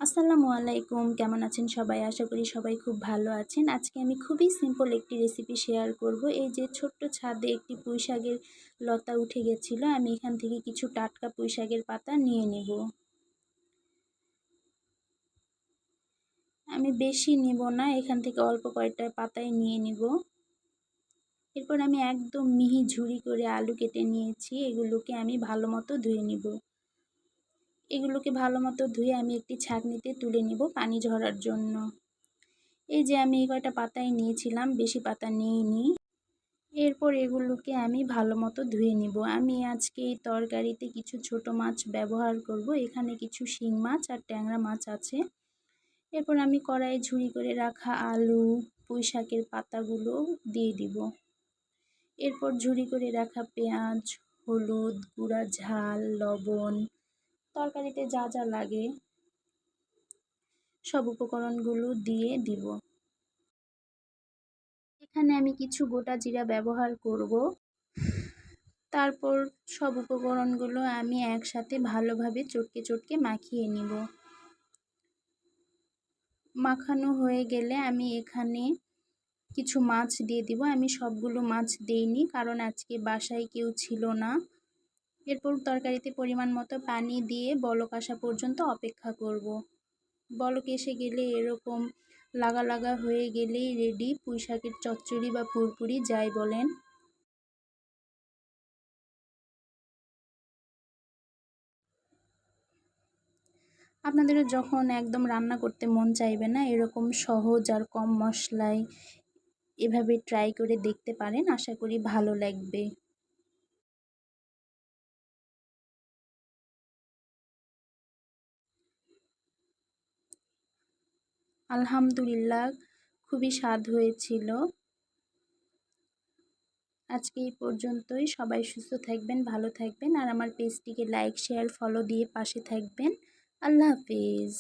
আসসালামু আলাইকুম। কেমন আছেন সবাই? আশা করি সবাই খুব ভালো আছেন। আজকে আমি খুবই সিম্পল একটি রেসিপি শেয়ার করব। এই যে ছোট্ট ছাদে একটি পুঁইশাকের লতা উঠে গেছিল। আমি এখান থেকে কিছু টাটকা পুঁইশাকের পাতা নিয়ে নেব। আমি বেশি নেব না, এখান থেকে অল্প কয়েকটা পাতাই নিয়ে নেব। এরপর আমি একদম মিহি ঝুরি করে আলু কেটে নিয়েছি। এগুলোকে আমি ভালো মতো ধুয়ে নেব। এগুলোকে ভালো মতো ধুয়ে আমি একটি ছাঁকনিতে তুলে নেব পানি ঝরার জন্য। এই যে আমি এই কয়টা পাতাই নিয়েছিলাম, বেশি পাতা নিইনি। এরপর এগুলোকে আমি ভালো মতো ধুয়ে নিব। আমি আজকে এই তরকারিতে কিছু ছোট মাছ ব্যবহার করব। এখানে কিছু শিং মাছ আর ট্যাংরা মাছ আছে। এরপর আমি কড়াইয়ে ঝুরি করে রাখা আলু, পুঁইশাকের পাতাগুলো দিয়ে দিব। এরপর ঝুরি করে রাখা পেঁয়াজ, হলুদ, গুঁড়া ঝাল, লবণ, তরকারিতে যা যা লাগে সব উপকরণগুলো দিয়ে দিব। এখানে আমি কিছু গোটা জিরা ব্যবহার করব। তারপর সব উপকরণগুলো আমি একসাথে ভালোভাবে চটকে চটকে মাখিয়ে নিব। মাখানো হয়ে গেলে আমি এখানে কিছু মাছ দিয়ে দিব। আমি সবগুলো মাছ দেইনি, কারণ আজকে বাসায় কেউ ছিল না। এরপর তরকারিতে পরিমাণ মতো পানি দিয়ে বলক আসা পর্যন্ত অপেক্ষা করব। বলক এসে গেলে এরকম লাগা লাগা হয়ে গেলেই রেডি পুঁইশাকের চচ্চড়ি বা পুরপুরি যাই বলেন। আপনাদেরও যখন একদম রান্না করতে মন চাইবে না, এরকম সহজ আর কম মশলায় এভাবে ট্রাই করে দেখতে পারেন। আশা করি ভালো লাগবে। আলহামদুলিল্লাহ, খুবই স্বাদ হয়েছিল। আজকে এই পর্যন্তই। সবাই সুস্থ থাকবেন, ভালো থাকবেন, আর আমার পেজটিকে লাইক, শেয়ার, ফলো দিয়ে পাশে থাকবেন। আল্লাহ হাফেজ।